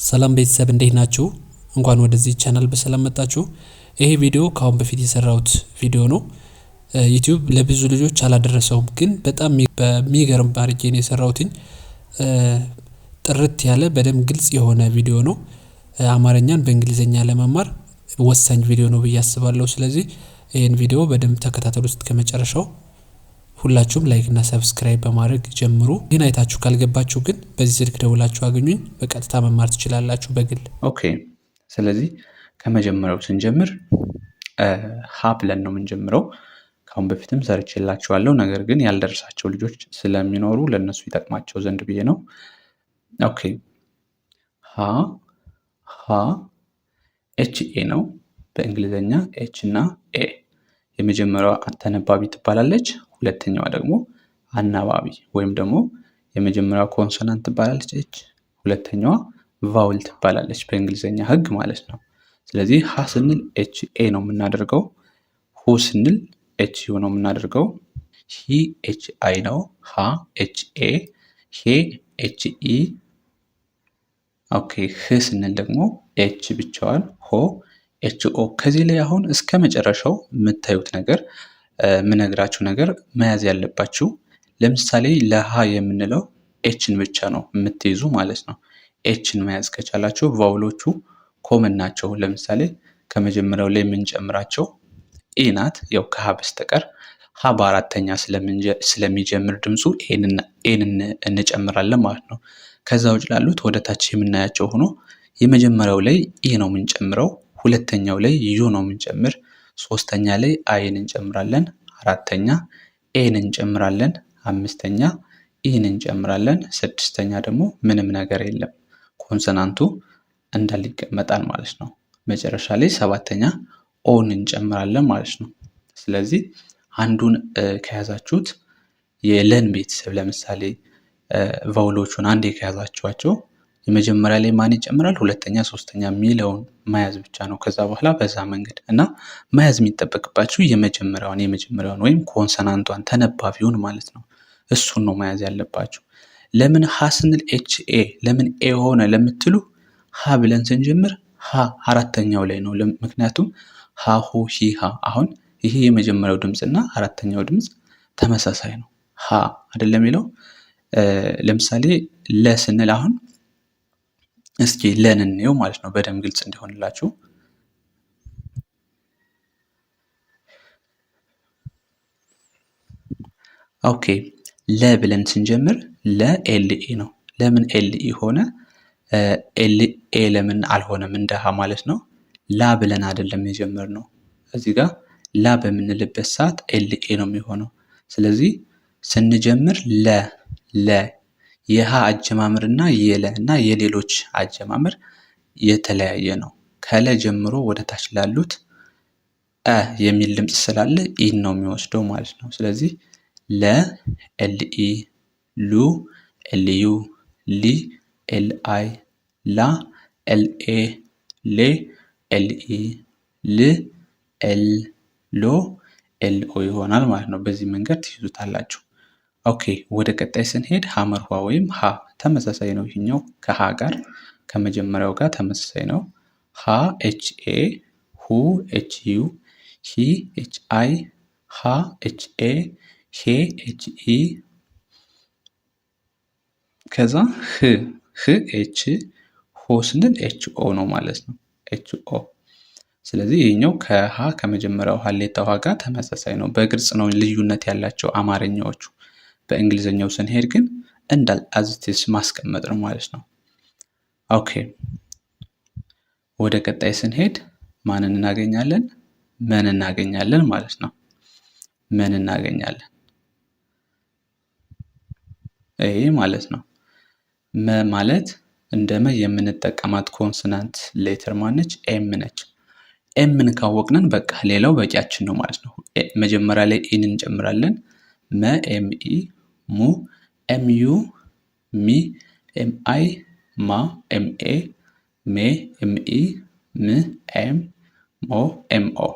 ሰላም ቤተሰብ እንዴት ናችሁ? እንኳን ወደዚህ ቻናል በሰላም መጣችሁ። ይሄ ቪዲዮ ካሁን በፊት የሰራሁት ቪዲዮ ነው። ዩቲዩብ ለብዙ ልጆች አላደረሰውም፣ ግን በጣም በሚገርም አድርጌ ነው የሰራሁትኝ። ጥርት ያለ በደንብ ግልጽ የሆነ ቪዲዮ ነው። አማርኛን በእንግሊዘኛ ለመማር ወሳኝ ቪዲዮ ነው ብዬ አስባለሁ። ስለዚህ ይሄን ቪዲዮ በደንብ ተከታተሉ እስከ መጨረሻው። ሁላችሁም ላይክ እና ሰብስክራይብ በማድረግ ጀምሩ። ግን አይታችሁ ካልገባችሁ ግን በዚህ ስልክ ደውላችሁ አግኙኝ፣ በቀጥታ መማር ትችላላችሁ በግል። ኦኬ። ስለዚህ ከመጀመሪያው ስንጀምር ሀ ብለን ነው የምንጀምረው። ካሁን በፊትም ሰርቼላችኋለሁ፣ ነገር ግን ያልደረሳቸው ልጆች ስለሚኖሩ ለነሱ ይጠቅማቸው ዘንድ ብዬ ነው። ኦኬ። ሀ ኤች ኤ ነው በእንግሊዘኛ ኤች እና ኤ። የመጀመሪያዋ ተነባቢ ትባላለች፣ ሁለተኛዋ ደግሞ አናባቢ ወይም ደግሞ የመጀመሪያዋ ኮንሶናንት ትባላለች ኤች፣ ሁለተኛዋ ቫውል ትባላለች በእንግሊዘኛ ህግ ማለት ነው። ስለዚህ ሀ ስንል ኤች ኤ ነው የምናደርገው፣ ሁ ስንል ኤች ዩ ነው የምናደርገው፣ ሂ ኤች አይ ነው፣ ሀ ኤች ኤ፣ ሄ ኤች ኢ። ኦኬ። ህ ስንል ደግሞ ኤች ብቻዋን፣ ሆ ኤች ኦ። ከዚህ ላይ አሁን እስከ መጨረሻው የምታዩት ነገር የምነግራችሁ ነገር መያዝ ያለባችሁ። ለምሳሌ ለሀ የምንለው ኤችን ብቻ ነው የምትይዙ ማለት ነው። ኤችን መያዝ ከቻላችሁ ቫውሎቹ ኮመን ናቸው። ለምሳሌ ከመጀመሪያው ላይ የምንጨምራቸው ኤ ናት፣ ያው ከሀ በስተቀር። ሀ በአራተኛ ስለሚጀምር ድምፁ ኤን እንጨምራለን ማለት ነው። ከዛ ውጭ ላሉት ወደ ታች የምናያቸው ሆኖ የመጀመሪያው ላይ ኢ ነው የምንጨምረው፣ ሁለተኛው ላይ ዩ ነው የምንጨምር፣ ሶስተኛ ላይ አይን እንጨምራለን፣ አራተኛ ኤን እንጨምራለን፣ አምስተኛ ኢን እንጨምራለን፣ ስድስተኛ ደግሞ ምንም ነገር የለም፣ ኮንሶናንቱ እንዳለ ይቀመጣል ማለት ነው። መጨረሻ ላይ ሰባተኛ ኦን እንጨምራለን ማለት ነው። ስለዚህ አንዱን ከያዛችሁት የለን ቤተሰብ ለምሳሌ ቫውሎቹን አንዴ ከያዛችኋቸው የመጀመሪያ ላይ ማን ይጨምራል፣ ሁለተኛ፣ ሶስተኛ የሚለውን መያዝ ብቻ ነው። ከዛ በኋላ በዛ መንገድ እና መያዝ የሚጠበቅባችሁ የመጀመሪያውን ወይም ኮንሶናንቷን ተነባቢውን ማለት ነው። እሱን ነው መያዝ ያለባችሁ። ለምን ሀ ስንል ኤች ኤ ለምን ኤ ሆነ ለምትሉ ሀ ብለን ስንጀምር ሀ አራተኛው ላይ ነው። ምክንያቱም ሀ ሁ ሂ ሃ። አሁን ይሄ የመጀመሪያው ድምፅ እና አራተኛው ድምፅ ተመሳሳይ ነው። ሀ አይደለም የሚለው። ለምሳሌ ለ ስንል አሁን እስኪ ለን እንየው ማለት ነው በደንብ ግልጽ እንዲሆንላችሁ። ኦኬ። ለ ብለን ስንጀምር ለ ኤል ኢ ነው። ለምን ኤል ኢ ሆነ? ኤል ኤ ለምን አልሆነም እንደ ሀ ማለት ነው? ላ ብለን አይደለም የጀመርነው። እዚህ ጋር ላ በምንልበት ሰዓት ኤል ኤ ነው የሚሆነው። ስለዚህ ስንጀምር ለ የሀ አጀማመር እና የለ እና የሌሎች አጀማመር የተለያየ ነው። ከለ ጀምሮ ወደ ታች ላሉት የሚል ድምፅ ስላለ ኢን ነው የሚወስደው ማለት ነው። ስለዚህ ለ ኤል ኢ፣ ሉ ኤል ዩ፣ ሊ ኤል አይ፣ ላ ኤል ኤ፣ ሌ ኤል ኢ፣ ል ኤል፣ ሎ ኤል ኦ ይሆናል ማለት ነው። በዚህ መንገድ ትይዙታላችሁ። ኦኬ። ወደ ቀጣይ ስንሄድ ሀመር ኋ ወይም ሀ ተመሳሳይ ነው። ይህኛው ከሀ ጋር ከመጀመሪያው ጋር ተመሳሳይ ነው። ሀ ኤች ኤ፣ ሁ ኤች ዩ፣ ሂ ኤች አይ፣ ሃ ኤች ኤ፣ ሄ ኤች ኢ። ከዛ ህ ኤች፣ ሆ ስንል ኤች ኦ ነው ማለት ነው። ኤች ኦ። ስለዚህ ይህኛው ከሀ ከመጀመሪያው ሀሌታ ውሃ ጋር ተመሳሳይ ነው። በግልጽ ነው ልዩነት ያላቸው አማርኛዎቹ። በእንግሊዘኛው ስንሄድ ግን እንዳል አዝቲስ ማስቀመጥ ነው ማለት ነው። ኦኬ። ወደ ቀጣይ ስንሄድ ማንን እናገኛለን? መን እናገኛለን ማለት ነው። መን እናገኛለን። ይሄ ማለት ነው። መ ማለት እንደ መ የምንጠቀማት ኮንሶናንት ሌተር ማነች? ኤም ነች። ኤምን ካወቅነን በቃ ሌላው በቂያችን ነው ማለት ነው። መጀመሪያ ላይ ኢን እንጨምራለን። መ ኤም ኢ፣ ሙ ኤም ዩ፣ ሚ ኤም አይ፣ ማ ኤም ኤ፣ ሜ ኤም ኢ፣ ም ኤም፣ ሞ ኤም ኦ።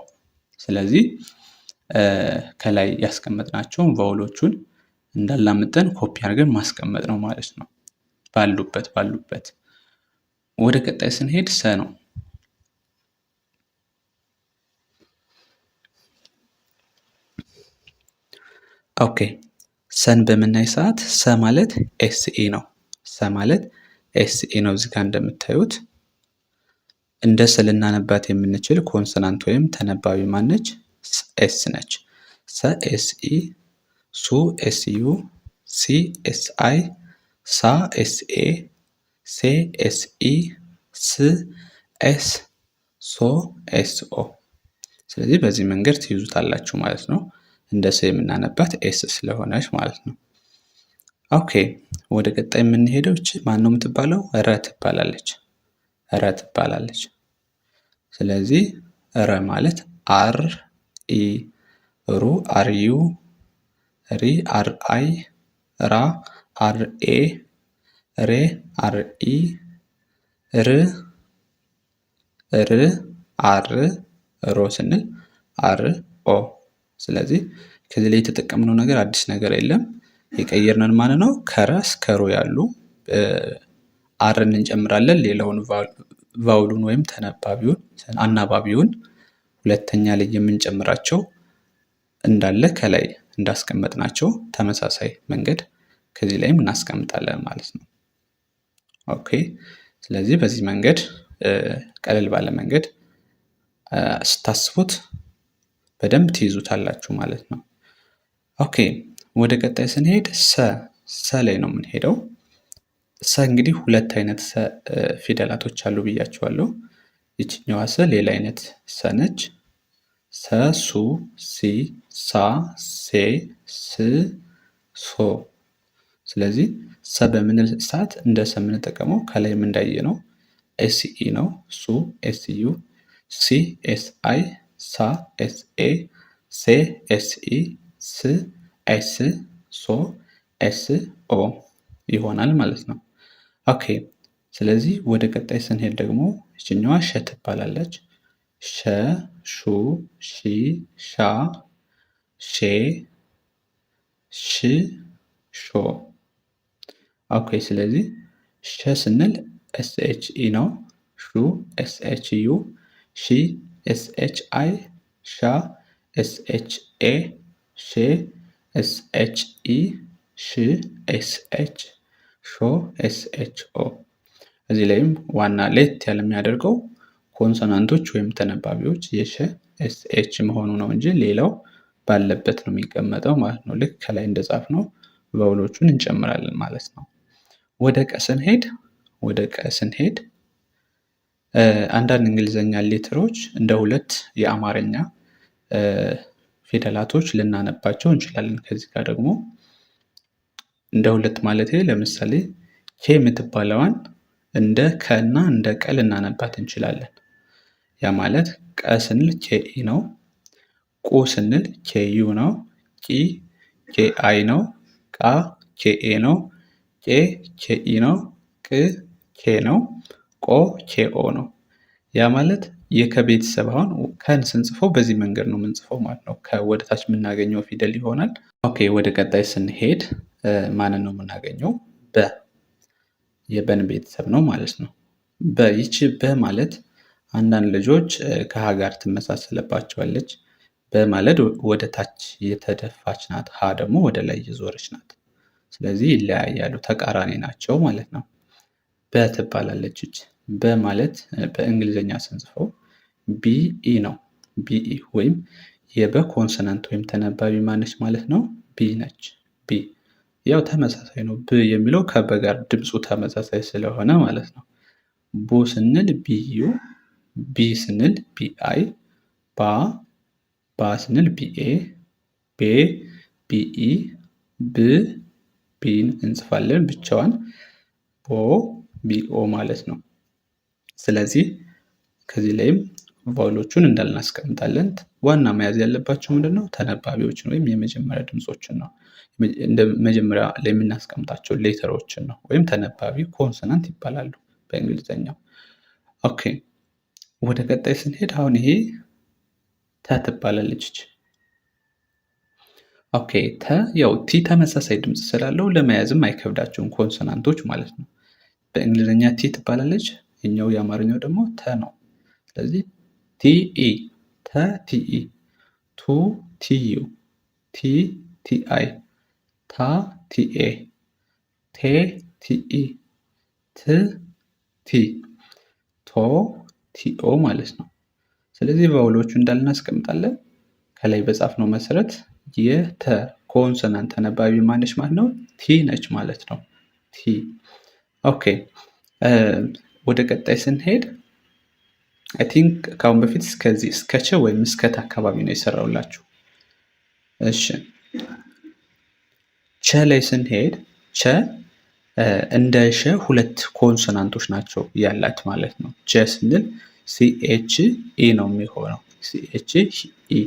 ስለዚህ ከላይ ያስቀመጥናቸውን ቫውሎቹን እንዳላምጠን ኮፒ አድርገን ማስቀመጥ ነው ማለት ነው። ባሉበት ወደ ቀጣይ ስንሄድ ሰ ነው። ኦኬ ሰን በምናይ ሰዓት ሰ ማለት ኤስኢ ነው። ሰ ማለት ኤስኢ ነው። እዚህ ጋር እንደምታዩት እንደ ሰ ልናነባት የምንችል ኮንሶናንት ወይም ተነባቢ ማነች? ኤስ ነች። ሰ ኤስኢ፣ ሱ ኤስዩ፣ ሲ ኤስአይ፣ ሳ ኤስኤ፣ ሴ ኤስኢ፣ ስ ኤስ፣ ሶ ኤስኦ። ስለዚህ በዚህ መንገድ ትይዙታላችሁ ማለት ነው። እንደ ሰ የምናነባት ኤስ ስለሆነች ማለት ነው። ኦኬ ወደ ቀጣይ የምንሄደው እቺ ማን ነው የምትባለው? ረ ትባላለች። ረ ትባላለች። ስለዚህ ረ ማለት አር ኢ፣ ሩ አር ዩ፣ ሪ አር አይ፣ ራ አር ኤ፣ ሬ አር ኢ፣ ር አር፣ ሮ ስንል አር ኦ። ስለዚህ ከዚህ ላይ የተጠቀምነው ነገር አዲስ ነገር የለም። የቀየርነን ማለት ነው። ከረ እስከ ሮ ያሉ አርን እንጨምራለን። ሌላውን ቫውሉን ወይም ተነባቢውን አናባቢውን ሁለተኛ ላይ የምንጨምራቸው እንዳለ ከላይ እንዳስቀመጥናቸው ተመሳሳይ መንገድ ከዚህ ላይም እናስቀምጣለን ማለት ነው። ኦኬ ስለዚህ በዚህ መንገድ ቀለል ባለ መንገድ ስታስቡት በደንብ ትይዙታላችሁ ማለት ነው። ኦኬ ወደ ቀጣይ ስንሄድ ሰ ላይ ነው የምንሄደው። ሰ እንግዲህ ሁለት አይነት ሰ ፊደላቶች አሉ ብያቸዋለሁ። ይችኛዋ ሰ ሌላ አይነት ሰ ነች። ሰ፣ ሱ፣ ሲ፣ ሳ፣ ሴ፣ ስ፣ ሶ። ስለዚህ ሰ በምንል ሰዓት እንደ ሰ የምንጠቀመው ከላይም እንዳየ ነው ኤስኢ ነው። ሱ ኤስዩ፣ ሲ ኤስአይ፣ ሳ ኤስኤ፣ ሴ ኤስኢ፣ ስ ኤስ፣ ሶ ኤስ ኦ ይሆናል ማለት ነው። ኦኬ ስለዚህ ወደ ቀጣይ ስንሄድ ደግሞ ይችኛዋ ሸ ትባላለች። ሸ፣ ሹ፣ ሺ፣ ሻ፣ ሼ፣ ሽ፣ ሾ። ኦኬ ስለዚህ ሸ ስንል ኤስኤች ኢ ነው። ሹ ኤስኤች ዩ፣ ሺ ኤስኤች አይ፣ ሻ ኤስኤች ኤ፣ ሼ ኤስኤች ኢ፣ ሽ ኤስኤች፣ ሾ ኤስኤች ኦ። እዚህ ላይም ዋና ለየት ያለ የሚያደርገው ኮንሶናንቶች ወይም ተነባቢዎች የሸ ኤስኤች መሆኑ ነው እንጂ ሌላው ባለበት ነው የሚቀመጠው ማለት ነው። ልክ ከላይ እንደጻፍ ነው ቫውሎቹን እንጨምራለን ማለት ነው። ወደ ቀ ስንሄድ አንዳንድ እንግሊዘኛ ሌተሮች እንደ ሁለት የአማርኛ ፊደላቶች ልናነባቸው እንችላለን። ከዚህ ጋር ደግሞ እንደ ሁለት ማለት ለምሳሌ ኬ የምትባለዋን እንደ ከ እና እንደ ቀ ልናነባት እንችላለን። ያ ማለት ቀ ስንል ኬኢ ነው። ቁ ስንል ኬዩ ነው። ቂ ኬአይ ነው። ቃ ኬኤ ነው። ቄ ኬኢ ነው። ቅ ኬ ነው። ቆ ኬኦ ነው። ያ ማለት የከቤተሰብ አሁን ከን ስንጽፈው በዚህ መንገድ ነው የምንጽፈው ማለት ነው። ከወደታች የምናገኘው ፊደል ይሆናል። ኦኬ ወደ ቀጣይ ስንሄድ ማንን ነው የምናገኘው? በ የበን ቤተሰብ ነው ማለት ነው። ይቺ በ ማለት አንዳንድ ልጆች ከሀ ጋር ትመሳሰለባቸዋለች። በ ማለት ወደ ታች የተደፋች ናት። ሀ ደግሞ ወደ ላይ የዞረች ናት። ስለዚህ ይለያያሉ፣ ተቃራኒ ናቸው ማለት ነው። በ ትባላለች። በ ማለት በእንግሊዝኛ ስንጽፈው ቢኢ ነው። ቢኢ ወይም የበ ኮንሶናንት ወይም ተነባቢ ማነች ማለት ነው? ቢ ነች። ቢ ያው ተመሳሳይ ነው። ብ የሚለው ከበ ጋር ድምፁ ተመሳሳይ ስለሆነ ማለት ነው። ቡ ስንል ቢዩ፣ ቢ ስንል ቢአይ፣ ባ ስንል ቢኤ፣ ቤ ቢኢ፣ ብ ቢን እንጽፋለን ብቻዋን፣ ቦ ቢኦ ማለት ነው። ስለዚህ ከዚህ ላይም ቫውሎቹን እንዳልናስቀምጣለን። ዋና መያዝ ያለባቸው ምንድነው? ተነባቢዎችን ወይም የመጀመሪያ ድምፆችን ነው። እንደ መጀመሪያ ላይ የምናስቀምጣቸው ሌተሮችን ነው፣ ወይም ተነባቢ ኮንሶናንት ይባላሉ በእንግሊዝኛው። ኦኬ ወደ ቀጣይ ስንሄድ አሁን ይሄ ተ ትባላለች። ኦኬ ተ ያው ቲ ተመሳሳይ ድምፅ ስላለው ለመያዝም አይከብዳቸውም ኮንሶናንቶች ማለት ነው። በእንግሊዝኛ ቲ ትባላለች፣ የኛው የአማርኛው ደግሞ ተ ነው። ስለዚህ ቲኢ ተ ቲኢ፣ ቱ ቲዩ፣ ቲ ቲአይ፣ ታ ቲኤ፣ ቴ ቲኢ፣ ት ቲ፣ ቶ ቲኦ ማለት ነው። ስለዚህ ቫውሎቹ እንዳለ እናስቀምጣለን። ከላይ በጻፍነው መሰረት የተ ኮንሶናንት ተነባቢ ማነች ማለት ነው? ቲ ነች ማለት ነው። ቲ። ኦኬ ወደ ቀጣይ ስንሄድ አይ ቲንክ ከአሁን በፊት እስከዚህ እስከ ቸ ወይም እስከ ተ አካባቢ ነው የሰራውላችሁ። እሺ ቸ ላይ ስንሄድ ቸ እንደ ሸ ሁለት ኮንሶናንቶች ናቸው ያላት ማለት ነው። ቸ ስንል ሲኤች ኢ ነው የሚሆነው። ሲኤች ኢ።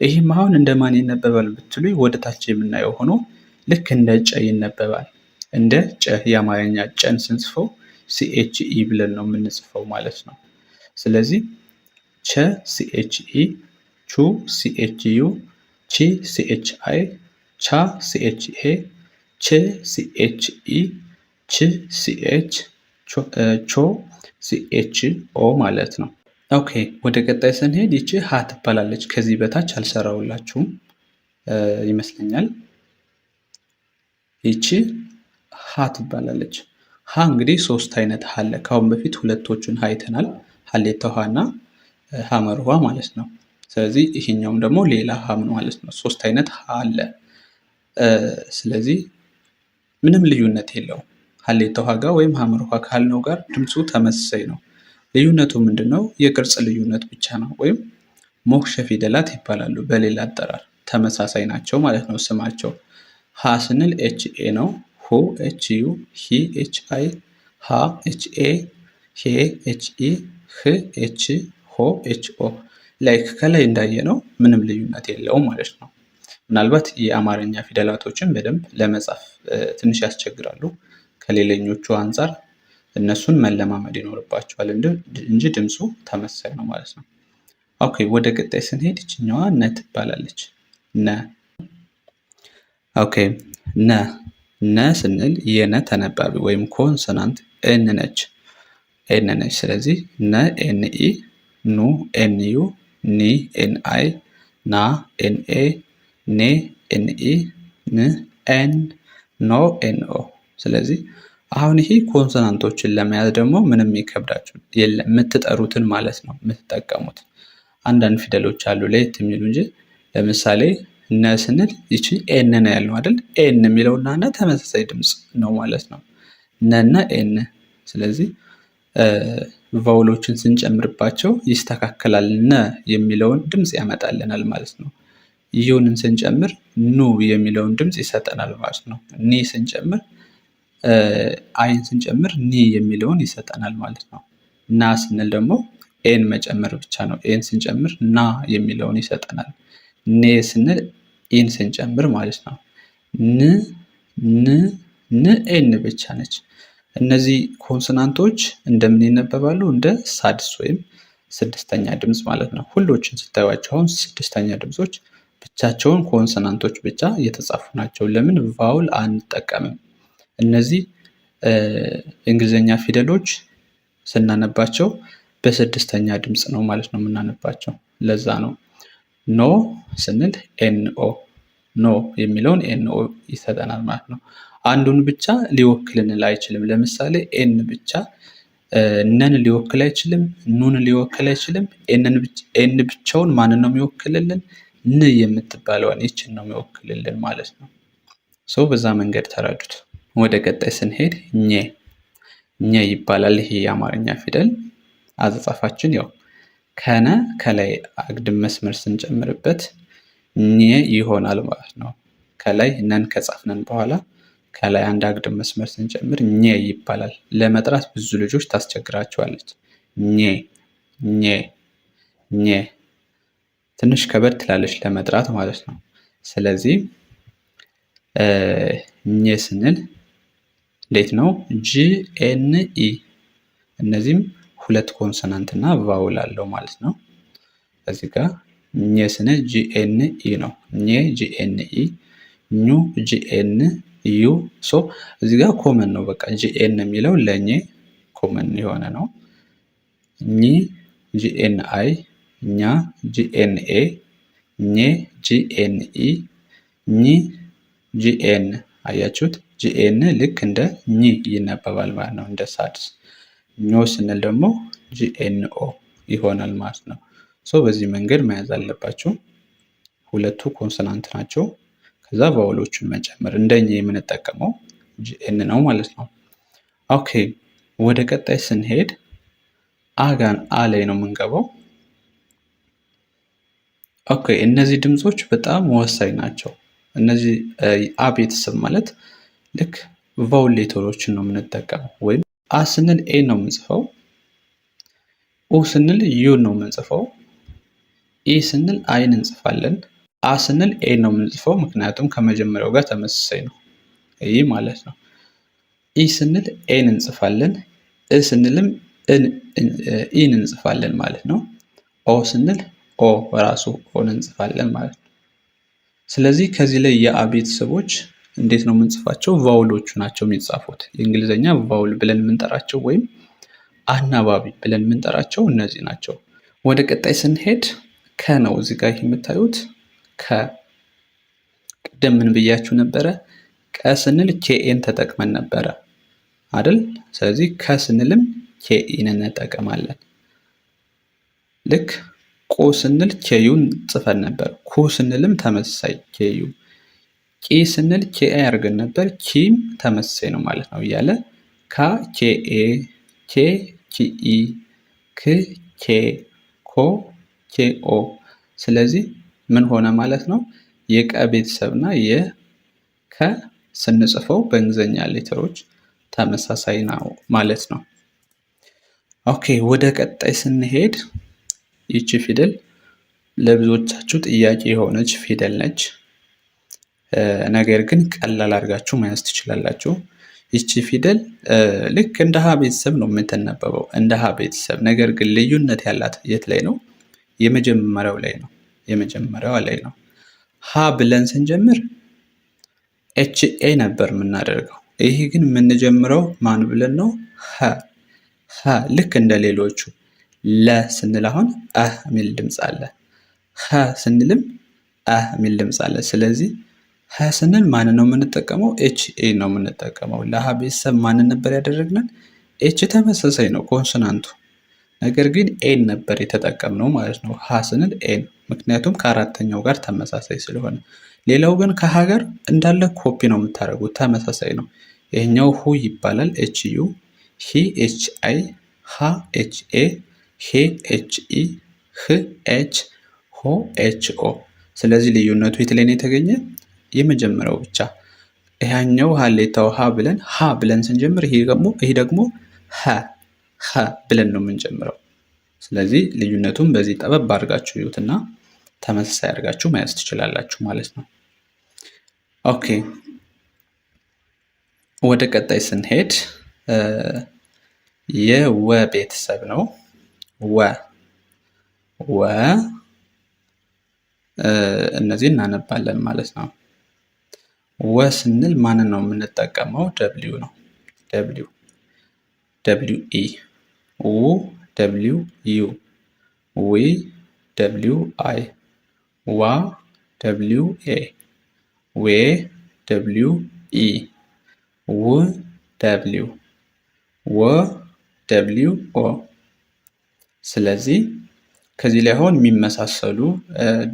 ይህም አሁን እንደ ማን ይነበባል ብትሉ ወደ ታች የምናየው ሆኖ ልክ እንደ ጨ ይነበባል። እንደ ጨ የአማርኛ ጨን ስንጽፈው ሲኤች ኢ ብለን ነው የምንጽፈው ማለት ነው። ስለዚህ ቸ ሲኤች ኢ፣ ቹ ሲኤች ዩ፣ ቺ ሲኤች አይ፣ ቻ ሲኤች ኤ፣ ች ሲኤች ኢ፣ ች ሲኤች፣ ቾ ሲኤች ኦ ማለት ነው። ኦኬ ወደ ቀጣይ ስንሄድ ይቺ ሀ ትባላለች። ከዚህ በታች አልሰራውላችሁም ይመስለኛል። ይቺ ሀ ትባላለች። ሀ እንግዲህ ሶስት አይነት ሀ አለ። ከአሁን በፊት ሁለቶቹን ሀ አይተናል። ሀሌታ ውሃ እና ሀመር ውሃ ማለት ነው። ስለዚህ ይሄኛውም ደግሞ ሌላ ሀ ማለት ነው። ሶስት አይነት ሀ አለ። ስለዚህ ምንም ልዩነት የለውም። ሀሌታ ውሃ ጋር ወይም ሀመር ውሃ ካልነው ጋር ድምፁ ተመሳሳይ ነው። ልዩነቱ ምንድን ነው? የቅርጽ ልዩነት ብቻ ነው። ወይም ሞክሸ ፊደላት ይባላሉ በሌላ አጠራር። ተመሳሳይ ናቸው ማለት ነው ስማቸው። ሀ ስንል ኤች ኤ ነው። ሁ ኤች ዩ፣ ሂ ኤች አይ፣ ሀ ኤች ኤ፣ ሄ ኤች ኢ፣ ህ ኤች፣ ሆ ኤች ኦ። ላይክ ከላይ እንዳየ ነው ምንም ልዩነት የለውም ማለት ነው። ምናልባት የአማርኛ ፊደላቶችን በደንብ ለመጻፍ ትንሽ ያስቸግራሉ። ከሌለኞቹ አንጻር እነሱን መለማመድ ይኖርባቸዋል እንጂ ድምፁ ተመሳሳይ ነው ማለት ነው። ኦኬ ወደ ቀጣይ ስንሄድ ይችኛዋ ነ ትባላለች። ነ። ኦኬ ነ ስንል የነ ተነባቢ ወይም ኮንሶናንት ኤን ነች። ኤን ነች። ስለዚህ ነ ኤን ኢ፣ ኑ ኤን ዩ፣ ኒ ኤን አይ፣ ና ኤን ኤ፣ ኔ ኤን ኢ፣ ን ኤን፣ ኖ ኤን ኦ። ስለዚህ አሁን ይሄ ኮንሶናንቶችን ለመያዝ ደግሞ ምንም ይከብዳችሁ የለም። የምትጠሩትን ማለት ነው የምትጠቀሙት። አንዳንድ ፊደሎች አሉ ለየት የሚሉ እንጂ ለምሳሌ ነ ስንል ይቺ ኤን ነው ያልነው አይደል? ኤን የሚለውና ነ ተመሳሳይ ድምፅ ነው ማለት ነው። ነና ኤን። ስለዚህ ቫውሎችን ስንጨምርባቸው ይስተካከላል። ነ የሚለውን ድምፅ ያመጣልናል ማለት ነው። ዩንን ስንጨምር ኑ የሚለውን ድምፅ ይሰጠናል ማለት ነው። ኒ ስንጨምር አይን ስንጨምር ኒ የሚለውን ይሰጠናል ማለት ነው። ና ስንል ደግሞ ኤን መጨመር ብቻ ነው። ኤን ስንጨምር ና የሚለውን ይሰጠናል። ኔ ስንል ኢን ስንጨምር ማለት ነው። ን ኤን ብቻ ነች። እነዚህ ኮንሶናንቶች እንደምን ይነበባሉ? እንደ ሳድስ ወይም ስድስተኛ ድምፅ ማለት ነው። ሁሎችን ስታዩዋቸው አሁን ስድስተኛ ድምፆች ብቻቸውን ኮንሶናንቶች ብቻ እየተጻፉ ናቸው። ለምን ቫውል አንጠቀምም? እነዚህ የእንግሊዝኛ ፊደሎች ስናነባቸው በስድስተኛ ድምፅ ነው ማለት ነው የምናነባቸው። ለዛ ነው ኖ ስንል ኤንኦ፣ ኖ የሚለውን ኤንኦ ይሰጠናል ማለት ነው። አንዱን ብቻ ሊወክልን አይችልም። ለምሳሌ ኤን ብቻ ነን ሊወክል አይችልም፣ ኑን ሊወክል አይችልም። ኤን ብቻውን ማንን ነው የሚወክልልን? ን የምትባለውን ይችን ነው የሚወክልልን ማለት ነው። ሰው በዛ መንገድ ተረዱት። ወደ ቀጣይ ስንሄድ ኘ ይባላል። ይሄ የአማርኛ ፊደል አጻጻፋችን ያው ከነ ከላይ አግድም መስመር ስንጨምርበት ኘ ይሆናል ማለት ነው። ከላይ ነን ከጻፍነን በኋላ ከላይ አንድ አግድም መስመር ስንጨምር ኘ ይባላል። ለመጥራት ብዙ ልጆች ታስቸግራቸዋለች። ኘ ትንሽ ከበድ ትላለች ለመጥራት ማለት ነው። ስለዚህ ኘ ስንል እንዴት ነው? ጂኤንኢ እነዚህም ሁለት ኮንሶናንት እና ቫውል አለው ማለት ነው። እዚህ ጋር ኘ ስንል ጂኤንኢ ነው። ኘ ጂኤንኢ፣ ኙ ጂኤን ዩ። ሶ እዚህ ጋር ኮመን ነው። በቃ ጂኤን የሚለው ለኘ ኮመን የሆነ ነው። ኝ GNI፣ ኛ GNA፣ ኘ GNE፣ ኝ GN። አያችሁት? ጂኤን ልክ እንደ ኝ ይነበባል ማለት ነው፣ እንደ ሳድስ። ኞ ስንል ደግሞ ጂኤንኦ ይሆናል ማለት ነው። በዚህ መንገድ መያዝ አለባችሁ። ሁለቱ ኮንሶናንት ናቸው። ከዛ ቫውሎቹን መጨመር እንደኛ የምንጠቀመው ጂኤን ነው ማለት ነው። ኦኬ ወደ ቀጣይ ስንሄድ አጋን አ ላይ ነው የምንገባው። ኦኬ እነዚህ ድምጾች በጣም ወሳኝ ናቸው። እነዚህ አ ቤተሰብ ማለት ልክ ቫውል ሌተሮችን ነው የምንጠቀመው። ወይም አ ስንል ኤ ነው የምንጽፈው፣ ኡ ስንል ዩ ነው የምንጽፈው፣ ኢ ስንል አይን እንጽፋለን፣ አ ስንል ኤ ነው የምንጽፈው ምክንያቱም ከመጀመሪያው ጋር ተመሳሳይ ነው ይህ ማለት ነው። ኢ ስንል ኤን እንጽፋለን፣ እ ስንልም ኢን እንጽፋለን ማለት ነው። ኦ ስንል ኦ ራሱ ኦን እንጽፋለን ማለት ነው። ስለዚህ ከዚህ ላይ የአ ቤተሰቦች እንዴት ነው የምንጽፋቸው? ቫውሎቹ ናቸው የሚጻፉት። የእንግሊዝኛ ቫውል ብለን የምንጠራቸው ወይም አናባቢ ብለን የምንጠራቸው እነዚህ ናቸው። ወደ ቀጣይ ስንሄድ ከ ነው እዚህ ጋር የምታዩት ከ። ቅድም ምን ብያችሁ ነበረ? ቀ ስንል ኬኤን ተጠቅመን ነበረ አይደል? ስለዚህ ከ ስንልም ኬኢን እንጠቀማለን። ልክ ቁ ስንል ኬዩን ጽፈን ነበር። ኩ ስንልም ተመሳሳይ ኬዩ። ቂ ስንል ኬኤ አድርገን ነበር። ኪም ተመሳሳይ ነው ማለት ነው እያለ ካ ኬኤ፣ ኬ ኪኢ፣ ክ ኬ፣ ኮ ኬኦ። ስለዚህ ምን ሆነ ማለት ነው? የቀ ቤተሰብና የከ ስንጽፈው በእንግሊዝኛ ሌተሮች ተመሳሳይ ነው ማለት ነው። ኦኬ ወደ ቀጣይ ስንሄድ ይቺ ፊደል ለብዙዎቻችሁ ጥያቄ የሆነች ፊደል ነች። ነገር ግን ቀላል አድርጋችሁ መያዝ ትችላላችሁ። ይቺ ፊደል ልክ እንደ ሀ ቤተሰብ ነው የምትነበበው፣ እንደ ሀ ቤተሰብ። ነገር ግን ልዩነት ያላት የት ላይ ነው? የመጀመሪያው ላይ ነው። የመጀመሪያዋ ላይ ነው። ሀ ብለን ስንጀምር ኤች ኤ ነበር የምናደርገው። ይሄ ግን የምንጀምረው ማን ብለን ነው? ሀ። ሀ ልክ እንደ ሌሎቹ ለ ስንል አሁን አህ የሚል ድምፅ አለ። ሀ ስንልም አህ የሚል ድምፅ አለ። ስለዚህ ሀ ስንል ማን ነው የምንጠቀመው? ኤች ኤ ነው የምንጠቀመው። ለሀ ቤተሰብ ማንን ነበር ያደረግነን? ኤች ተመሳሳይ ነው ኮንሶናንቱ፣ ነገር ግን ኤን ነበር የተጠቀምነው ማለት ነው። ሀ ስንል ኤን፣ ምክንያቱም ከአራተኛው ጋር ተመሳሳይ ስለሆነ። ሌላው ግን ከሀ ጋር እንዳለ ኮፒ ነው የምታደርጉት፣ ተመሳሳይ ነው። ይሄኛው ሁ ይባላል፣ ኤች ዩ፣ ሂ ኤች አይ፣ ሀ ኤች ኤ፣ ሄ ኤች ኢ፣ ህ ኤች፣ ሆ ኤች ኦ። ስለዚህ ልዩነቱ የት ላይ ነው የተገኘ? የመጀመሪያው ብቻ። ይሄኛው ሀሌታው ሀ ብለን ሀ ብለን ስንጀምር ይሄ ደግሞ ሀ ብለን ነው የምንጀምረው። ስለዚህ ልዩነቱን በዚህ ጠበብ አድርጋችሁ ይዩትና ተመሳሳይ አድርጋችሁ መያዝ ትችላላችሁ ማለት ነው። ኦኬ ወደ ቀጣይ ስንሄድ የወ ቤተሰብ ነው። ወ እነዚህ እናነባለን ማለት ነው። ወ ስንል ማንን ነው የምንጠቀመው? ደብሊው ነው። ደብሊው ኢ፣ ው ደብሊው ዩ፣ ዊ ደብሊው አይ፣ ዋ ደብሊው ኤ፣ ዌ ደብሊው ኢ፣ ው ደብሊው፣ ወ ደብሊው ኦ። ስለዚህ ከዚህ ላይ አሁን የሚመሳሰሉ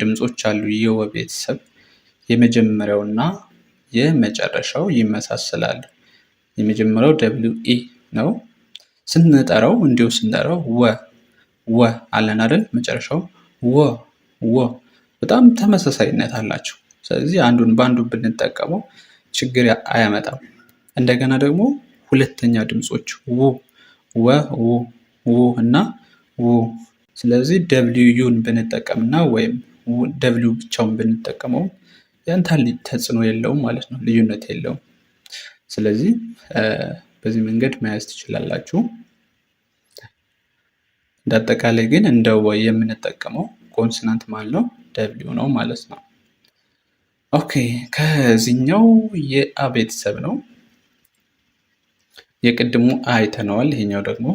ድምጾች አሉ። የወ ቤተሰብ የመጀመሪያውና የመጨረሻው ይመሳሰላሉ። የመጀመሪያው ደብሊው ኢ ነው። ስንጠራው እንዲሁ ስንጠራው ወ አለን አይደል? መጨረሻው ወ በጣም ተመሳሳይነት አላቸው። ስለዚህ አንዱን በአንዱ ብንጠቀመው ችግር አያመጣም። እንደገና ደግሞ ሁለተኛ ድምጾች ው እና ው። ስለዚህ ደብሊው ዩን ብንጠቀምና ወይም ደብሊው ብቻውን ብንጠቀመው ያን ታህል ተጽዕኖ የለውም ማለት ነው፣ ልዩነት የለውም። ስለዚህ በዚህ መንገድ መያዝ ትችላላችሁ። እንዳጠቃላይ ግን እንደ ወ የምንጠቀመው ኮንሶናንት ማለት ነው ደብሊው ነው ማለት ነው። ኦኬ ከዚህኛው የአ ቤተሰብ ነው። የቅድሙ አይተነዋል። ይሄኛው ደግሞ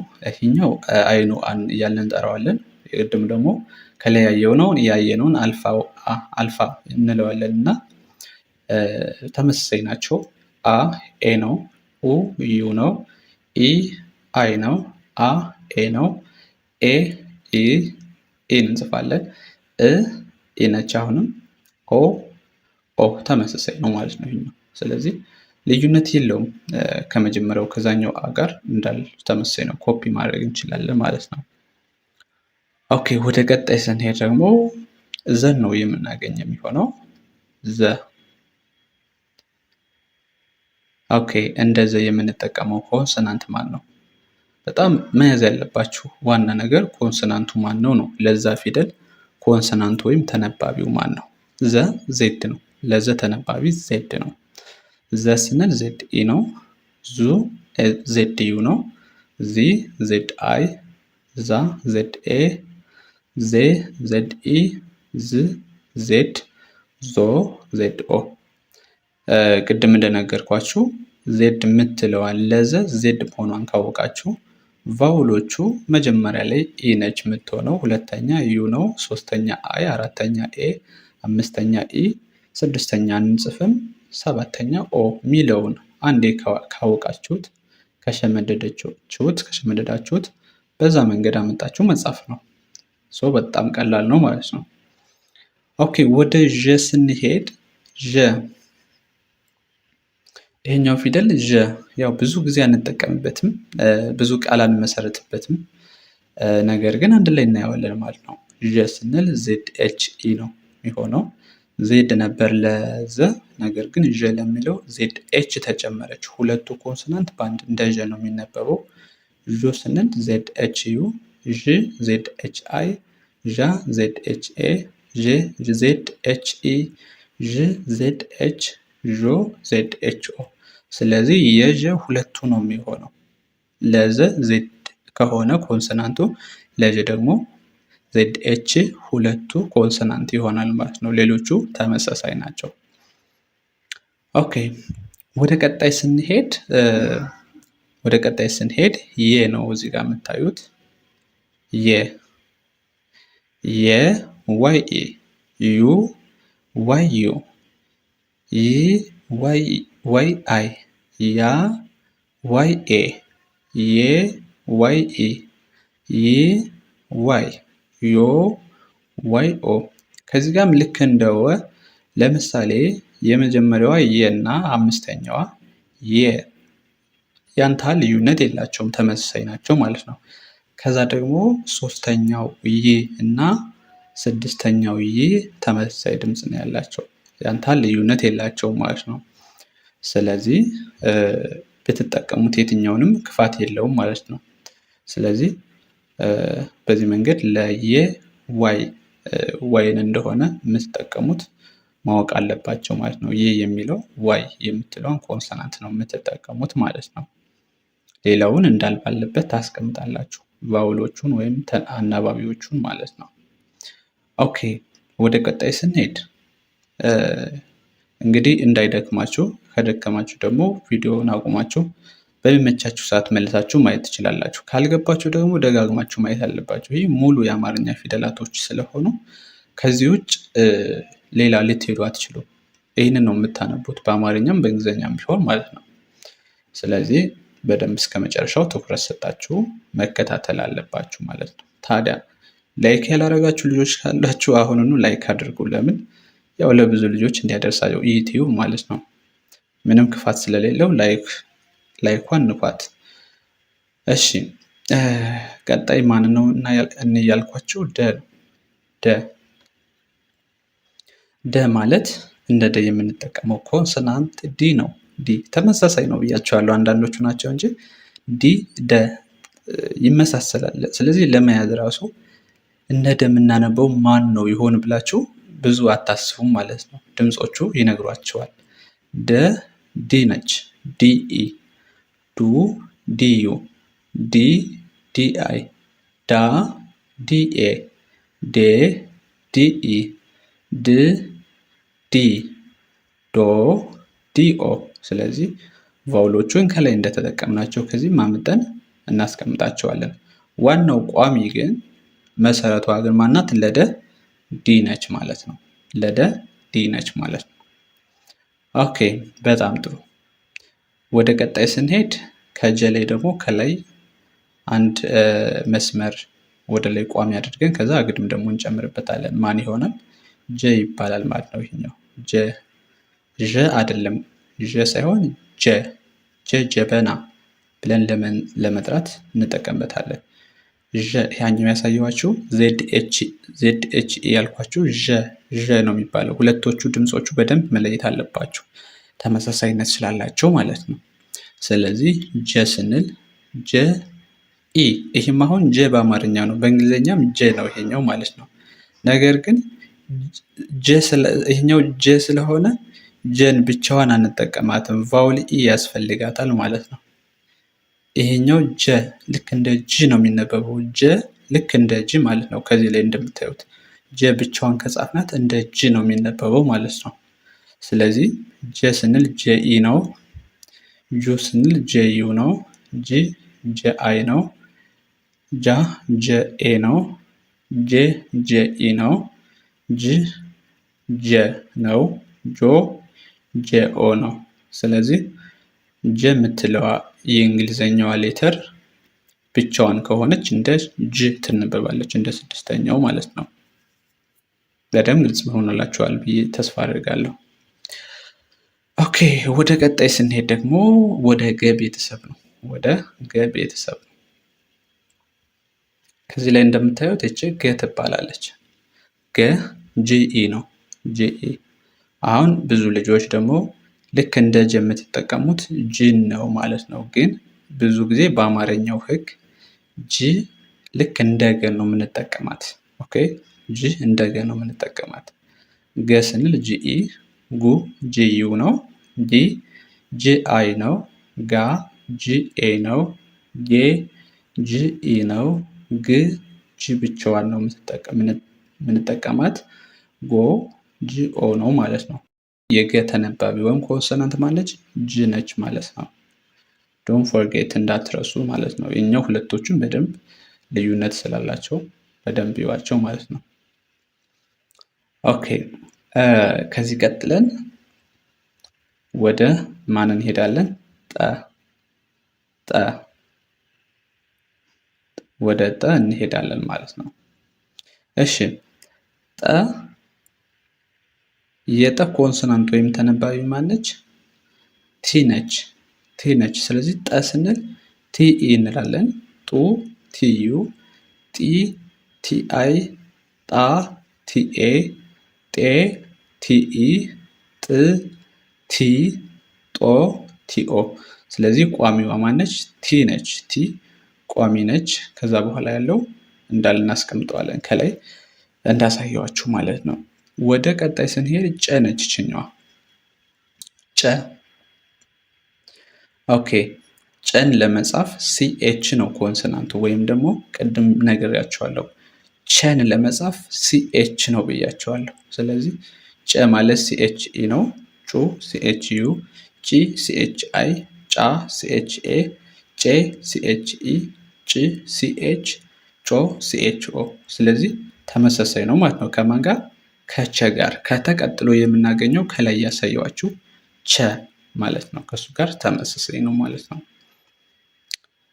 አይኑ አን እያልን እንጠራዋለን። የቅድሙ ደግሞ ከላይ ያየነውን ያየነውን አልፋ እንለዋለን እና ተመሳሳይ ናቸው። አ ኤ ነው። ኡ ዩ ነው። ኢ አይ ነው። አ ኤ ነው። ኤ ኢ እንጽፋለን። ኢ ነች። አሁንም ኦ ተመሳሳይ ነው ማለት ነው ይሄኛው። ስለዚህ ልዩነት የለውም ከመጀመሪያው ከዛኛው አ ጋር እንዳለ ተመሳሳይ ነው። ኮፒ ማድረግ እንችላለን ማለት ነው። ኦኬ ወደ ቀጣይ ስንሄድ ደግሞ ዘን ነው የምናገኝ የሚሆነው ዘ። ኦኬ እንደዘ የምንጠቀመው ኮንሶናንት ማን ነው? በጣም መያዝ ያለባችሁ ዋና ነገር ኮንሶናንቱ ማን ነው ነው። ለዛ ፊደል ኮንሶናንቱ ወይም ተነባቢው ማን ነው? ዘ ዜድ ነው። ለዘ ተነባቢ ዜድ ነው። ዘ ስንል ዜድ ኢ ነው። ዙ ዜድ ዩ ነው። ዚ ዜድ አይ፣ ዛ ዜድ ኤ፣ ዜ ዜድ ኢ፣ ዝ ዜድ፣ ዞ ዜድ ኦ። ቅድም እንደነገርኳችሁ ዜድ የምትለዋን ለዘ ዜድ መሆኗን ካወቃችሁ ቫውሎቹ መጀመሪያ ላይ ኢ ነች የምትሆነው፣ ሁለተኛ ዩ ነው፣ ሶስተኛ አይ፣ አራተኛ ኤ፣ አምስተኛ ኢ፣ ስድስተኛ እንጽፍም፣ ሰባተኛ ኦ ሚለውን አንዴ ካወቃችሁት ከሸመደዳችሁት በዛ መንገድ አመጣችሁ መጻፍ ነው። በጣም ቀላል ነው ማለት ነው። ኦኬ ወደ ዠ ስንሄድ ይሄኛው ፊደል ዠ ያው ብዙ ጊዜ አንጠቀምበትም፣ ብዙ ቃል አንመሰርትበትም። ነገር ግን አንድ ላይ እናየዋለን ማለት ነው። ዠ ስንል ዜድ ኤች ኢ ነው የሚሆነው። ዜድ ነበር ለዘ፣ ነገር ግን ዠ ለሚለው ዜድ ኤች ተጨመረች። ሁለቱ ኮንሶናንት በአንድ እንደ ዠ ነው የሚነበበው። ዦ ስንል ዜድ ኤች ዩ፣ ዥ ዜድ ኤች አይ፣ ዣ ዜድ ኤች ኤ፣ ዤ ዜድ ኤች ኢ፣ ዥ ዜድ ኤች፣ ዦ ዜድ ኤች ኦ። ስለዚህ የዠ ሁለቱ ነው የሚሆነው። ለዘ ዜድ ከሆነ ኮንሶናንቱ፣ ለዠ ደግሞ ዜድ ኤች ሁለቱ ኮንሶናንት ይሆናል ማለት ነው። ሌሎቹ ተመሳሳይ ናቸው። ኦኬ ወደ ቀጣይ ስንሄድ የ ነው እዚህ ጋር የምታዩት የ ዋይ ኤ፣ ዩ ዋይ ዩ፣ ይ ዋይ አይ፣ ያ ዋይ ኤ፣ የ ዋይ ኢ፣ ይ ዋይ፣ ዮ ዋይ ኦ። ከዚህ ጋርም ልክ እንደወ ለምሳሌ የመጀመሪያዋ የ እና አምስተኛዋ የ ያንታ ልዩነት የላቸውም፣ ተመሳሳይ ናቸው ማለት ነው። ከዛ ደግሞ ሶስተኛው ይ እና ስድስተኛው ይ ተመሳሳይ ድምፅ ነው ያላቸው፣ ያንታ ልዩነት የላቸውም ማለት ነው። ስለዚህ ብትጠቀሙት የትኛውንም ክፋት የለውም ማለት ነው። ስለዚህ በዚህ መንገድ ለየ ዋይን እንደሆነ የምትጠቀሙት ማወቅ አለባቸው ማለት ነው። ይህ የሚለው ዋይ የምትለውን ኮንሶናንት ነው የምትጠቀሙት ማለት ነው። ሌላውን እንዳልባለበት ታስቀምጣላችሁ፣ ቫውሎቹን ወይም አናባቢዎቹን ማለት ነው። ኦኬ ወደ ቀጣይ ስንሄድ እንግዲህ እንዳይደክማችሁ፣ ከደከማችሁ ደግሞ ቪዲዮውን አቁማችሁ በሚመቻችሁ ሰዓት መልሳችሁ ማየት ትችላላችሁ። ካልገባችሁ ደግሞ ደጋግማችሁ ማየት አለባችሁ። ይህ ሙሉ የአማርኛ ፊደላቶች ስለሆኑ ከዚህ ውጭ ሌላ ልትሄዱ አትችሉም። ይህንን ነው የምታነቡት በአማርኛም በእንግሊዝኛም ቢሆን ማለት ነው። ስለዚህ በደንብ እስከ መጨረሻው ትኩረት ሰጣችሁ መከታተል አለባችሁ ማለት ነው። ታዲያ ላይክ ያላረጋችሁ ልጆች ካላችሁ አሁኑኑ ላይክ አድርጉ። ለምን? ያው ለብዙ ልጆች እንዲያደርሳቸው ዩቲዩብ ማለት ነው። ምንም ክፋት ስለሌለው ላይኳን ንኳት። እሺ ቀጣይ ማን ነው ያልኳችሁ? ደ ማለት እንደ ደ የምንጠቀመው ኮንሶናንት ዲ ነው። ዲ ተመሳሳይ ነው ብያቸዋለሁ። አንዳንዶቹ ናቸው እንጂ ዲ ደ ይመሳሰላል። ስለዚህ ለመያዝ ራሱ እንደ ደ የምናነበው ማን ነው ይሆን ብላችሁ ብዙ አታስቡም ማለት ነው። ድምፆቹ ይነግሯቸዋል። ደ ዲ ነች፣ ዲ ኢ፣ ዱ ዲ ዩ፣ ዲ ዲ አይ፣ ዳ ዲ ኤ፣ ዴ ዲ ኢ፣ ድ ዲ፣ ዶ ዲ ኦ። ስለዚህ ቫውሎቹን ከላይ እንደተጠቀምናቸው ከዚህም አምጠን እናስቀምጣቸዋለን። ዋናው ቋሚ ግን መሰረቷ ግን ማናት? ለደ ዲ ነች ማለት ነው። ለደ ዲ ነች ማለት ነው። ኦኬ በጣም ጥሩ። ወደ ቀጣይ ስንሄድ ከጀ ላይ ደግሞ ከላይ አንድ መስመር ወደ ላይ ቋሚ አድርገን ከዛ አግድም ደግሞ እንጨምርበታለን። ማን ይሆናል? ጀ ይባላል ማለት ነው። ይሄኛው ጀ አይደለም፣ ጀ ሳይሆን ጀ ጀበና ብለን ለመጥራት እንጠቀምበታለን። ያኛው ያሳየኋችሁ ዜድ ኤች ኢ ያልኳችሁ ዠ ነው የሚባለው። ሁለቶቹ ድምፆቹ በደንብ መለየት አለባቸው ተመሳሳይነት ስላላቸው ማለት ነው። ስለዚህ ጀ ስንል ጀ ኢ፣ ይህም አሁን ጀ በአማርኛ ነው፣ በእንግሊዝኛም ጀ ነው ይሄኛው ማለት ነው። ነገር ግን ይሄኛው ጀ ስለሆነ ጀን ብቻዋን አንጠቀማትም፣ ቫውል ኢ ያስፈልጋታል ማለት ነው። ይሄኛው ጀ ልክ እንደ ጂ ነው የሚነበበው። ጀ ልክ እንደ ጂ ማለት ነው። ከዚህ ላይ እንደምታዩት ጀ ብቻዋን ከጻፍናት እንደ ጂ ነው የሚነበበው ማለት ነው። ስለዚህ ጀ ስንል ጀ ኢ ነው። ጁ ስንል ጀ ዩ ነው። ጂ ጀ አይ ነው። ጃ ጀ ኤ ነው። ጄ ጀ ኢ ነው። ጅ ጀ ነው። ጆ ጀ ኦ ነው። ስለዚህ ጀ የምትለዋ የእንግሊዘኛዋ ሌተር ብቻዋን ከሆነች እንደ ጅ ትነበባለች፣ እንደ ስድስተኛው ማለት ነው። በደንብ ግልጽ ሆኖላችኋል ብዬ ተስፋ አድርጋለሁ። ኦኬ ወደ ቀጣይ ስንሄድ ደግሞ ወደ ገ ቤተሰብ ነው። ወደ ገ ቤተሰብ ነው። ከዚህ ላይ እንደምታዩት እቺ ገ ትባላለች። ገ ጂኢ ነው። ጂኢ አሁን ብዙ ልጆች ደግሞ ልክ እንደ ጀ የምትጠቀሙት ጂን ነው ማለት ነው። ግን ብዙ ጊዜ በአማርኛው ሕግ ጂ ልክ እንደ ገ ነው የምንጠቀማት። ኦኬ ጂ እንደ ገ ነው የምንጠቀማት። ገ ስንል ጂኢ፣ ጉ ጂዩ ነው። ጂ ጂአይ ነው። ጋ ጂኤ ነው። ጌ ጂኢ ነው። ግ ጂ ብቻዋን ነው የምንጠቀማት። ጎ ጂኦ ነው ማለት ነው። የገ ተነባቢ ወይም ኮንሶናንት ማለች ጅ ነች ማለት ነው። ዶንት ፎርጌት እንዳትረሱ ማለት ነው። የኛው ሁለቶቹም በደንብ ልዩነት ስላላቸው በደንብ ይዋቸው ማለት ነው። ኦኬ ከዚህ ቀጥለን ወደ ማን እንሄዳለን? ጠ ወደ ጠ እንሄዳለን ማለት ነው። እሺ ጠ የጠ ኮንሶናንት ወይም ተነባቢ ማነች? ቲ ነች። ቲ ነች። ስለዚህ ጠ ስንል ቲኢ እንላለን። ጡ ቲዩ፣ ጢ ቲአይ፣ ጣ ቲኤ፣ ጤ ቲኢ፣ ጥ ቲ፣ ጦ ቲኦ። ስለዚህ ቋሚዋ ማነች? ቲ ነች። ቲ ቋሚ ነች። ከዛ በኋላ ያለው እንዳለ እናስቀምጠዋለን ከላይ እንዳሳየዋችሁ ማለት ነው። ወደ ቀጣይ ስንሄድ ጨ ነች ይችኛዋ ጨ። ኦኬ ጨን ለመጻፍ ሲኤች ነው ኮንሶናንቱ፣ ወይም ደግሞ ቅድም ነግሬያቸዋለሁ ቸን ለመጻፍ ሲኤች ነው ብያቸዋለሁ። ስለዚህ ጨ ማለት ሲኤች ኢ ነው። ጩ ሲኤች ዩ፣ ጪ ሲኤች አይ፣ ጫ ሲኤች ኤ፣ ጬ ሲኤች ኢ፣ ጭ ሲኤች፣ ጮ ሲኤች ኦ። ስለዚህ ተመሳሳይ ነው ማለት ነው። ከማን ጋር? ከቸ ጋር። ከተቀጥሎ የምናገኘው ከላይ ያሳየዋችሁ ቸ ማለት ነው። ከሱ ጋር ተመሳሳይ ነው ማለት ነው።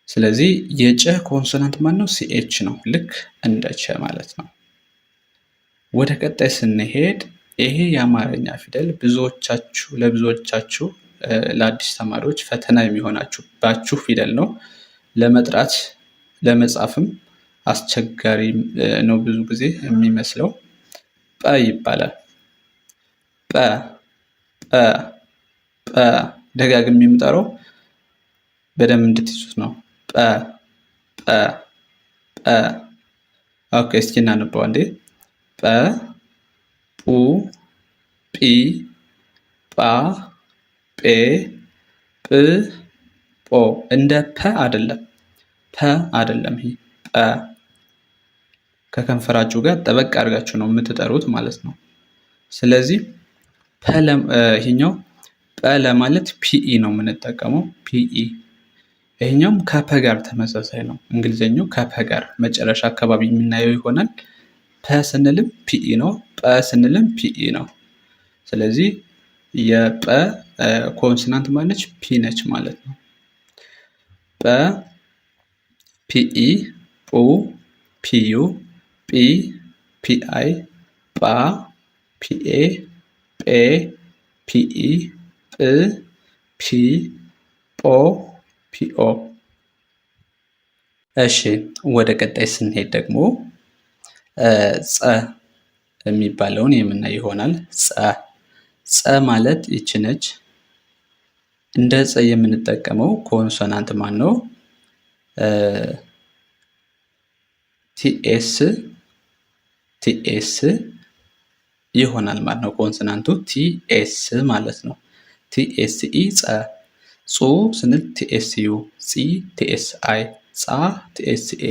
ስለዚህ የጨ ኮንሶናንት ማን ነው? ሲኤች ነው። ልክ እንደ ቸ ማለት ነው። ወደ ቀጣይ ስንሄድ ይሄ የአማርኛ ፊደል ለብዙዎቻችሁ ለአዲስ ተማሪዎች ፈተና የሚሆናችሁባችሁ ፊደል ነው። ለመጥራት ለመጻፍም አስቸጋሪ ነው ብዙ ጊዜ የሚመስለው። ጠ ይባላል። ጠ ጠ ጠ ደጋግሜ የምጠራው በደንብ እንድትይዙት ነው። ጠ ጠ ጠ። ኦኬ እስኪ እናነበው አንዴ። ጠ ጡ ጲ ጳ ጴ ጵ ጶ። እንደ ፐ አይደለም፣ ፐ አይደለም። ይሄ ጰ ከከንፈራችሁ ጋር ጠበቅ አድርጋችሁ ነው የምትጠሩት ማለት ነው። ስለዚህ ይሄኛው ጰ ጰ ለማለት ፒኢ ነው የምንጠቀመው። ፒኢ ይሄኛውም ከፐ ጋር ተመሳሳይ ነው። እንግሊዘኛው ከፐ ጋር መጨረሻ አካባቢ የምናየው ይሆናል። ፐ ስንልም ፒኢ ነው። ጰ ስንልም ፒኢ ነው። ስለዚህ የጰ ኮንሶናንት ማነች? ፒ ነች ማለት ነው። ጰ ፒኢ፣ ጱ ፒዩ፣ ጲ ፒአይ፣ ጳ ፒኤ፣ ጴ ፒኢ፣ ጵ ፒ፣ ጶ ፒኦ። እሺ ወደ ቀጣይ ስንሄድ ደግሞ ጸ የሚባለውን የምናይ ይሆናል። ጸ ማለት ይቺ ነች። እንደ ጸ የምንጠቀመው ኮንሶናንት ማን ነው? ቲኤስ ይሆናል ማለት ነው። ኮንሶናንቱ ቲኤስ ማለት ነው። ቲኤስኢ ጸ። ጹ ስንል ቲኤስዩ፣ ጺ ቲኤስአይ፣ ጻ ቲኤስኤ፣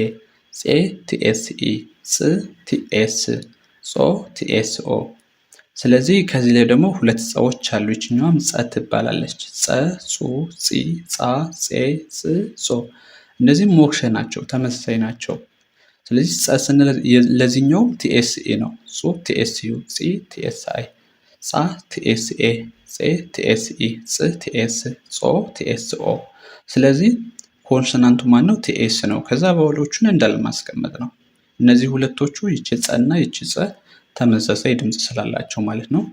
ጼ ቲኤስኢ፣ ጽ ቲኤስ፣ ጾ ቲኤስኦ። ስለዚህ ከዚህ ላይ ደግሞ ሁለት ጸዎች አሉ። ይችኛዋም ጸ ትባላለች። ጸ፣ ጹ፣ ጺ፣ ጻ፣ ጼ፣ ጽ፣ ጾ። እነዚህም ሞክሸ ናቸው፣ ተመሳሳይ ናቸው። ስለዚህ ጸ ስንል ለዚህኛው ቲኤስኤ ነው። ጹ ቲኤስዩ፣ ጺ ቲኤስአይ፣ ጻ ቲኤስኤ፣ ጼ ቲኤስኢ፣ ጽ ቲኤስ፣ ጾ ቲኤስኦ። ስለዚህ ኮንሶናንቱ ማን ነው? ቲኤስ ነው። ከዛ በኋሎቹን እንዳለ ማስቀመጥ ነው። እነዚህ ሁለቶቹ ይቺ ጸ እና ይቺ ጸ ተመሳሳይ ድምፅ ስላላቸው ማለት ነው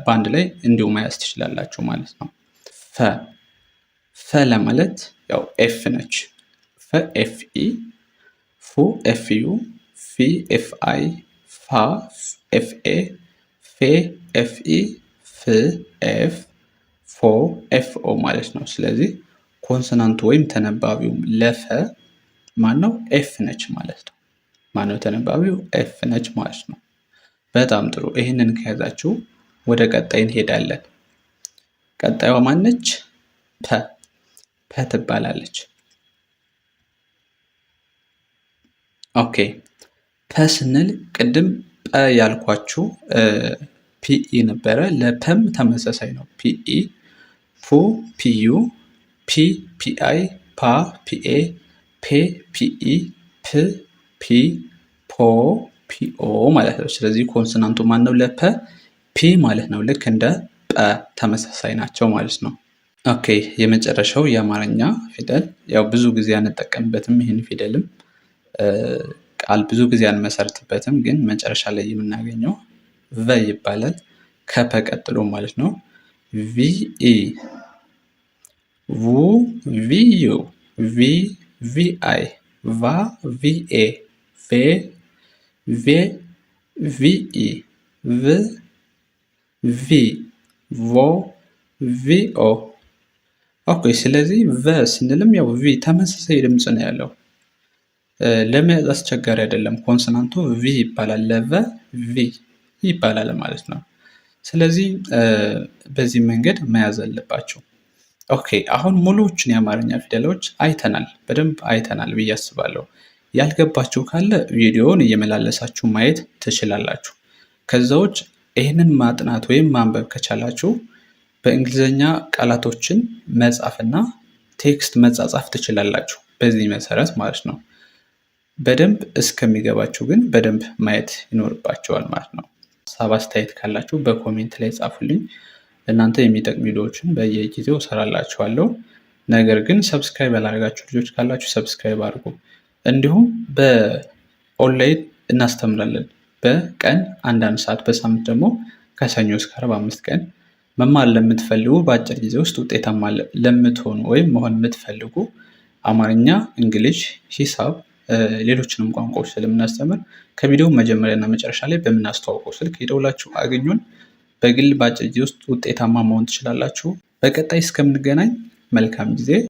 በአንድ ላይ እንዲሁ መያዝ ትችላላችሁ ማለት ነው። ፈ ለማለት ያው ኤፍ ነች። ፈ ኤፍኢ፣ ፉ ኤፍዩ፣ ፊ ኤፍአይ፣ ፋ ኤፍኤ፣ ፌ ኤፍኢ፣ ፍ ኤፍ፣ ፎ ኤፍኦ ማለት ነው። ስለዚህ ኮንሶናንቱ ወይም ተነባቢው ለፈ ማነው? ኤፍ ነች ማለት ነው። ማነው ተነባቢው? ኤፍ ነች ማለት ነው። በጣም ጥሩ። ይህንን ከያዛችሁ ወደ ቀጣይ እንሄዳለን። ቀጣዩዋ ማነች? ፐ ትባላለች። ኦኬ ፐ ስንል ቅድም ጰ ያልኳችሁ ፒኢ ነበረ። ለፐም ተመሳሳይ ነው። ፒኢ፣ ፑ ፒዩ፣ ፒ ፒአይ፣ ፓ ፒኤ፣ ፔ ፒኢ፣ ፕ ፒ፣ ፖ ፒኦ ማለት ነው። ስለዚህ ኮንሶናንቱ ማን ነው? ለፐ ፒ ማለት ነው። ልክ እንደ ጰ ተመሳሳይ ናቸው ማለት ነው። ኦኬ የመጨረሻው የአማርኛ ፊደል ያው ብዙ ጊዜ አንጠቀምበትም። ይህን ፊደልም ቃል ብዙ ጊዜ አንመሰርትበትም፣ ግን መጨረሻ ላይ የምናገኘው ቨ ይባላል። ከፐ ቀጥሎ ማለት ነው። ቪኢ፣ ቡ ቪዩ፣ ቪ ቪአይ፣ ቫ ቪኤ፣ ቬ ቪኢ፣ ቭ ቪ፣ ቮ ቪኦ። ኦኬ ስለዚህ ቨ ስንልም ያው ቪ ተመሳሳይ ድምፅ ነው ያለው። ለመያዝ አስቸጋሪ አይደለም። ኮንሶናንቱ ቪ ይባላል፣ ለቨ ቪ ይባላል ማለት ነው። ስለዚህ በዚህ መንገድ መያዝ አለባቸው። ኦኬ አሁን ሙሉዎቹን የአማርኛ ፊደሎች አይተናል፣ በደንብ አይተናል ብዬ አስባለሁ። ያልገባችሁ ካለ ቪዲዮውን እየመላለሳችሁ ማየት ትችላላችሁ። ከዛ ውጭ ይህንን ማጥናት ወይም ማንበብ ከቻላችሁ በእንግሊዝኛ ቃላቶችን መጻፍና ቴክስት መጻጻፍ ትችላላችሁ። በዚህ መሰረት ማለት ነው። በደንብ እስከሚገባችሁ ግን በደንብ ማየት ይኖርባቸዋል ማለት ነው። ሀሳብ አስተያየት ካላችሁ በኮሜንት ላይ ጻፉልኝ። እናንተ የሚጠቅሙ ቪዲዮዎችን በየጊዜው እሰራላችኋለሁ። ነገር ግን ሰብስክራይብ ያላደረጋችሁ ልጆች ካላችሁ ሰብስክራይብ አድርጉ። እንዲሁም በኦንላይን እናስተምራለን። በቀን አንዳንድ ሰዓት፣ በሳምንት ደግሞ ከሰኞ እስከ ዓርብ 5 ቀን መማር ለምትፈልጉ በአጭር ጊዜ ውስጥ ውጤታማ ለምትሆኑ ወይም መሆን የምትፈልጉ አማርኛ፣ እንግሊዝ፣ ሂሳብ፣ ሌሎችንም ቋንቋዎች ስለምናስተምር ከቪዲዮ መጀመሪያና መጨረሻ ላይ በምናስተዋውቀው ስልክ የደውላችሁ አግኙን። በግል በአጭር ጊዜ ውስጥ ውጤታማ መሆን ትችላላችሁ። በቀጣይ እስከምንገናኝ መልካም ጊዜ